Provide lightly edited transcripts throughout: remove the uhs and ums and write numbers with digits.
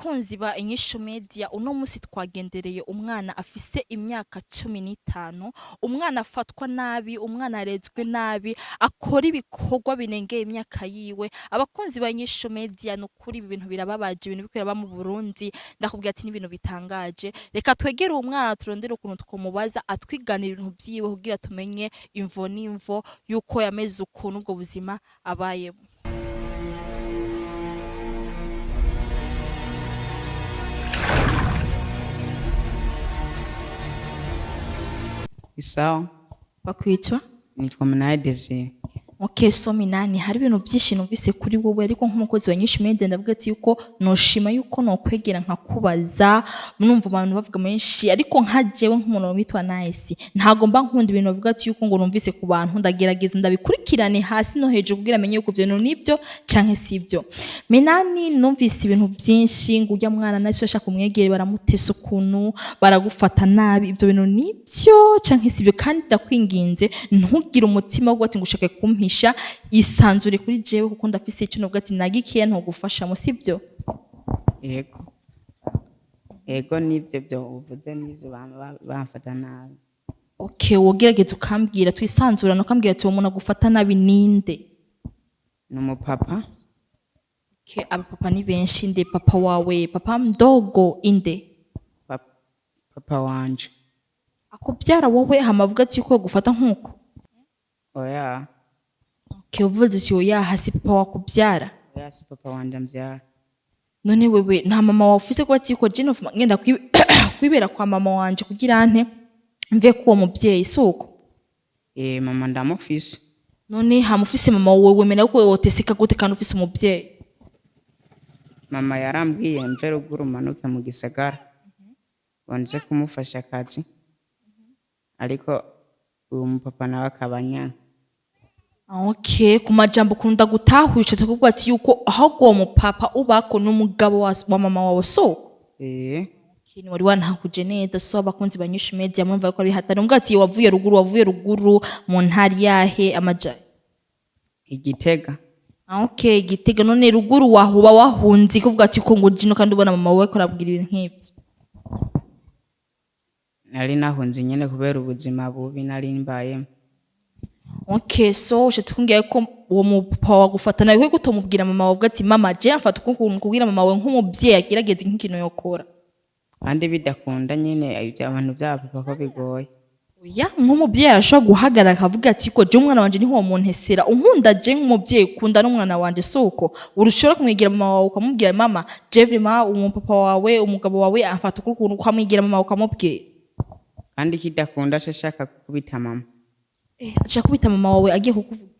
Bakunzi ba Inyishu Media uno musi twagendereye umwana afise imyaka 15 umwana afatwa nabi umwana arezwe nabi akora ibikorwa binengeye imyaka yiwe abakunzi ba Inyishu Media no kuri ibintu birababaje ibintu bikwira mu Burundi ndakubwira ati n'ibintu bitangaje reka twegere umwana turondere ukuntu twomubaza atwiganira ibintu byiwe kugira tumenye imvo n'imvo yuko yameze ukuntu ubwo buzima abayemo. Isawa Bakwitwa nitwa Munadezi. Okay, so Minani hari ibintu byinshi numvise kuri wowe ariko nk'umukozi wa Nyinshi Media ndavuga ati yuko noshima yuko no kwegera nkakubaza numva abantu bavuga menshi ariko nkajewe nk'umuntu witwa Nice ntago mba nkunda ibintu bavuga ati yuko ngo numvise ku bantu ndagerageza ndabikurikirane hasi no hejuru kugira amenye yuko byo nibyo canke sibyo. Minani numvise ibintu byinshi ngo ujya mwana Nice ashaka kumwegera baramutesa ukuntu baragufata nabi ibyo bintu nibyo canke sibyo kandi ndakwinginze ntugire umutima wo ati ngushake kumpi isanzure kuri jewe kuko ndafise icyo nubwo ati nagikiye ntugufasha mu sibyo. Ego nivyo byo uvuze nivyo bamfata nabi. Okay, wogerageza ukambwira twisanzura no kambwira ati umuntu agufata nabi ninde? Numupapa. Okay, abapapa ni benshi nde papa wawe papa mdogo inde? Papa wanje. Akubyara wowe hamavuga ati yuko gufata nkuko? Oya. Kevuze ati oya hasi papa wakubyara? Oya si papa wanje ambyara. None wewe nta mama wafise ko ati yuko Jane of ngenda kwibera kwa mama wanje kugira ante mve kuwo mubyeyi soko? Mama ndamufise. None hamufise mama wewe mena ko woteseka gute kandi ufise umubyeyi? Mama yarambwiye mve ruguru manuke mu gisagara. Wanje kumufasha akazi. Ariko umupapa nawe akabanya. Okay, kumajambo kunda gutahuye kuvuga ati yuko ahubwo uwo mupapa ubako n'umugabo wa mama wawe soko? Kini wari wanahakuje neza so abakunzi ba Nyinshi Media mwumva ko ari hatari mbwa ati wavuye ruguru mu ntari yahe amaja Igitega. Okay, Igitega none ruguru wahuba wahunzi kuvuga ati ko ngo jino kandi ubona mama wawe ko arabwira ibintu nk'ibyo. Nari nahunze nyene kubera ubuzima bubi nari mbayemo. Okay, so ushatse kumbwira ko uwo mupapa wagufata nawe gutomubwira mama wawe ati mama je afata ukuntu kubwira mama wawe nk'umubyeyi agerageza nk'ikintu yokora. Kandi bidakunda nyene ibyo abantu byabo ko bigoye. Oya nk'umubyeyi ashobora guhagarara akavuga ati ko je umwana wanje niho muntesera unkunda je nk'umubyeyi kunda n'umwana wanje soko urushobora kumwigira mama wawe ukamubwira mama je vraiment umupapa wawe umugabo wawe afata ukuntu ukamwigira mama ukamubwira. Kandi kidakunda ashaka kubita mama. Acha kubita mama wawe agiye kukuvuga.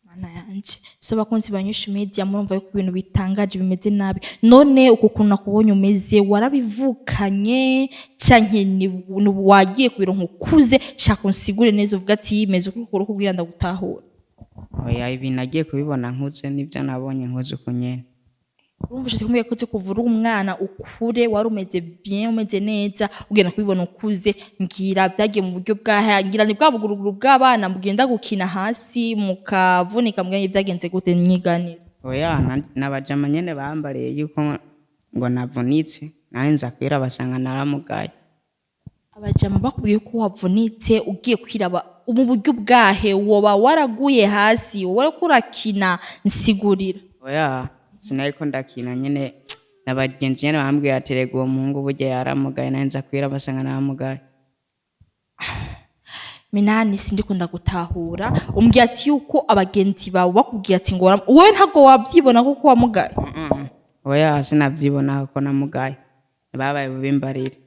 Mana yanje. So bakunzi ba Nyinshi Media murumva yuko ibintu bitangaje bimeze nabi. None uko kuntu kubonye umeze warabivukanye canke ni wagiye kubironka ukuze shaka unsigure neza uvuga ati imeze uko kubwira ndagutahura. Oya ibi nagiye kubibona nkuze nibyo nabonye nkuze kunyene. Urumva ushaka kumwe ko kuvura umwana ukure warumeze bien umeze neza ugenda kubibona ukuze ngira byagiye mu buryo bwa ngira ni bwabuguruguru bw'abana mugenda gukina hasi mukavunika mbwe byagenze gute nyiganira. Oya nabajama nyene bambariye yuko ngo navunitse nanza kwira basanga naramugaye. Abajama bakubwiye ko wavunitse ugiye kwiraba mu buryo bwahe woba waraguye hasi warakurakina nsigurira. Oya sinariko ndakina nyene nabagenzi nyene bambwiye aterega uwo muhungu burya yaramugaye nanza kwira basanga naramugaye. Minani sindikunda gutahura umbwiye ati yuko abagenzi bawe bakubwiye ati ngo wowe ntago wabyibona kuko wamugaye. Oya sinavyibona ko namugaye babaye bubimbarire.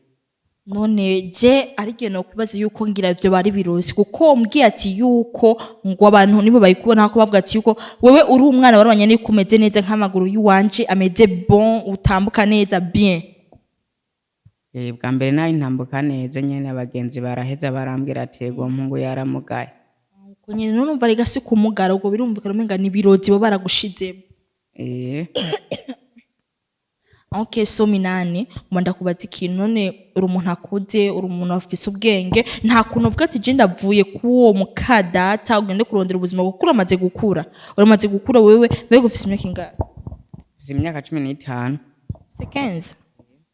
None je arigiye no kwibaza yuko ngira ivyo bari birozi kuko umbwiye ati yuko ngo abantu nibo bayikubona ko bavuga ati yuko wewe uri umwana warabanye ni kumeze neza nk'amaguru y'uwanje ameze bon utambuka neza bien. Bwa mbere nayo ntambuka neza nyene abagenzi baraheza barambwira ati ego mpungu yaramugaye. Uko nyene none umva rigasi kumugara ubwo birumvikana umenga ni birozi bo baragushizemo. Okay, so Minani mwanda kubaza ikintu none uri umuntu akuze uri umuntu afise ubwenge nta kuntu uvuga ati je ndavuye kuwo mukadata ugende kurondera ubuzima gukura amaze gukura uramaze gukura wewe mbega ufise imyaka ingahe? Imyaka 15. se kenza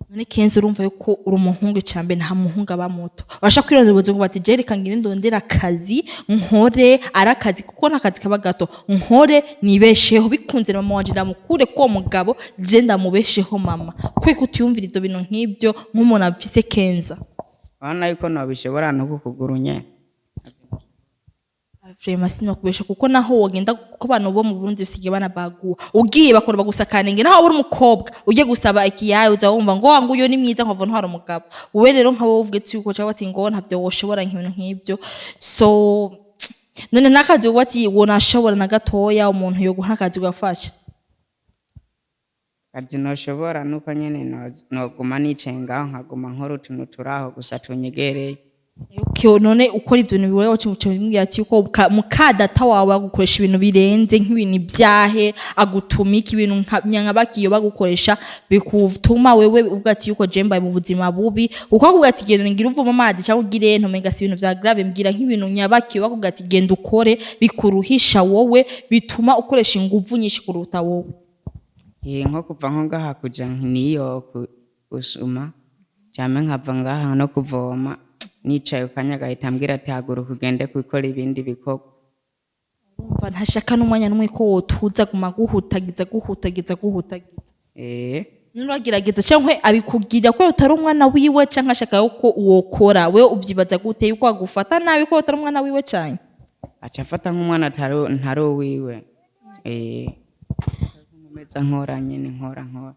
none kenza urumva yuko uri umuhungu icambe nta muhungu aba muto basha kwirondera ubuzima bati je reka ngire ndondera akazi nkore arakazi kuko nakazi kaba gato nkore nibesheho bikunze na mama wanje ndamukure ko mugabo je ndamubesheho mama kwiko utiyumvira ivyo bintu nk'ibyo nk'umuntu afise kenza bana yuko nabishobora no kukugurunya Vrema sinokubesha kuko naho wogenda kuko abantu bo mu Burundi bisigaye banabaguwa ugiye bakora bagusakanenge naho uri umukobwa ugiye gusaba ikiyaye uza wumva ngo wangu yo ni mwiza nkava ntwara umugabo uwe rero nkabo uvuge ati uko cyangwa ati ngo ntavyo woshobora nk'ibintu nk'ibyo so none nakazi wati wonashobora na gatoya umuntu yo guhakazi gafasha kazi noshobora nuko nyene noguma nicenga nkaguma nkora utuntu turaho gusa tunyegereye Ukyo none ukora ibyo bintu biweho cyo bimbwiye ati uko mukadata wawe agukoresha ibintu birenze nk'ibintu byahe agutumika ibintu nyankabakiyo bagukoresha bikutuma wewe uvuga ati uko jemba mu buzima bubi uko avuga ati genda ngira uvuma amazi cyangwa ugire ntomega si ibintu bya grave mbwira nk'ibintu nyabakiyo bakuvuga ati genda ukore bikuruhisha wowe bituma ukoresha inguvu nyinshi kuruta wowe nko kuva nko ngaha kuja niyo kusuma cyame nkava ngaha no kuvoma nicaye ukanya gahita ambwira ati haguruka ugende kwikora ibindi bikorwa umva ntashaka n'umwanya n'umwe ko wotuza guma guhutagiza nuragerageza cyangwa abikugira ko utari umwana wiwe cyangwa ashaka ko uwokora we ubyibaza gute yuko agufata nabi ko utari umwana wiwe cyane aca afata nk'umwana ntari wiwe nkomeza nkora nyine nkora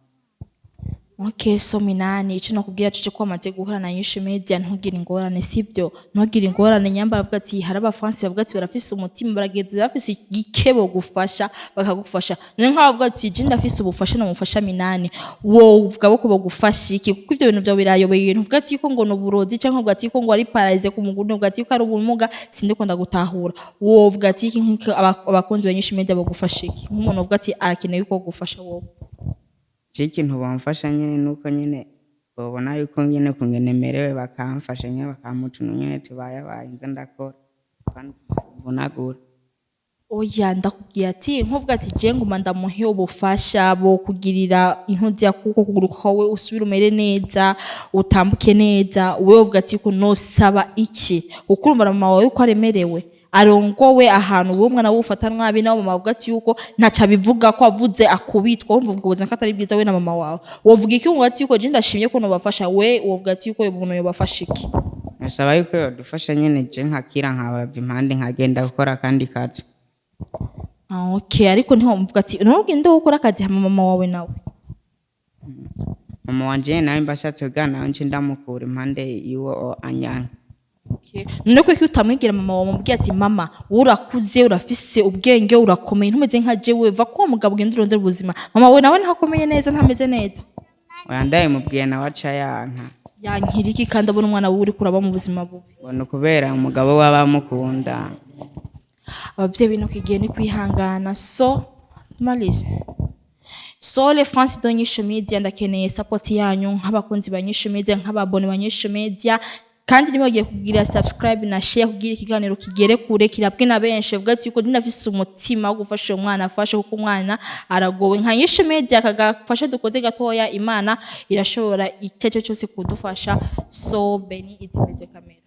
Okay, so minani ico nakubwira cyo ko amaze guhura na nyinshi media ntugira ingorane sibyo ntugira ingorane nyamba bavuga ati hari abafansi bavuga ati barafise umutima barageze bafise igikebo gufasha bakagufasha none nk'abavuga ati je ndafise ubufasha no mufasha minani wo uvuga ko bagufasha iki kuko ivyo bintu byawe birayobeye ibintu uvuga ati ko ngo no burozi cyangwa uvuga ati ko ngo ari paralyze ku mugundo uvuga ati ko ari ubumuga sinde ko ndagutahura wo uvuga ati iki abakunzi ba nyinshi media bagufasha iki nk'umuntu uvuga ati arakeneye ko gufasha wowe ikintu bamfasha nyine nuko nyine babona yuko nyine kungene merewe bakamfasha nyine bakamutuntu nyine tubaye nza ndakora kandi bunagura oya ndakubwiye ati nkuvuga ati je nguma ndamuhe ubufasha bo kugirira intuzi ya kuko kuguruka we usubira umere neza utambuke neza wewe uvuga ati ko nosaba iki ukurumva mama wawe uko aremerewe arongowe ahantu uwo mwana wufata nwabi nawo mama avuga ati yuko ntaca bivuga ko avuze akubitwa umva ubwo buzima katari bwiza we na mama wawe wovuga iki ngo ati yuko je ndashimye ko no bafasha we wovuga ati yuko umuntu yo bafasha iki nasaba yuko yodufasha nyene je nkakira nkabava impande nkagenda gukora kandi kazi okay ariko ntiho mvuga ati nurugende gukora akazi ha mama wawe nawe mama wanje nawe mbashatse gana nje ndamukura impande yuwo anyanga Okay. None ko utamwigira mama wawe mubwiye ati mama urakuze urafise ubwenge urakomeye ntumeze nka jewe va ko mugabo ugenda urondera ubuzima mama we nawe ntakomeye neza ntameze neza oyandaye mubwiye nawe aca yankiriki kandi abona umwana we uri kuraba mu buzima bubi bona kubera umugabo w'abamukunda abavyeyi bino kigiye ni kwihangana so malize So les France de Nyishu Media ndakeneye support yanyu nk'abakunzi ba Nyishu Media nk'ababone ba Nyishu Media kandi nibagiye kugira subscribe na share kugira ikiganiro kigere kure kirabwe na benshi vuga ati yuko ndafise umutima wo gufasha umwana afashe kuko umwana aragowe nka Nyishu Media kagafasha dukoze gatoya Imana irashobora icyo cyose kudufasha so Beni izimeze kamera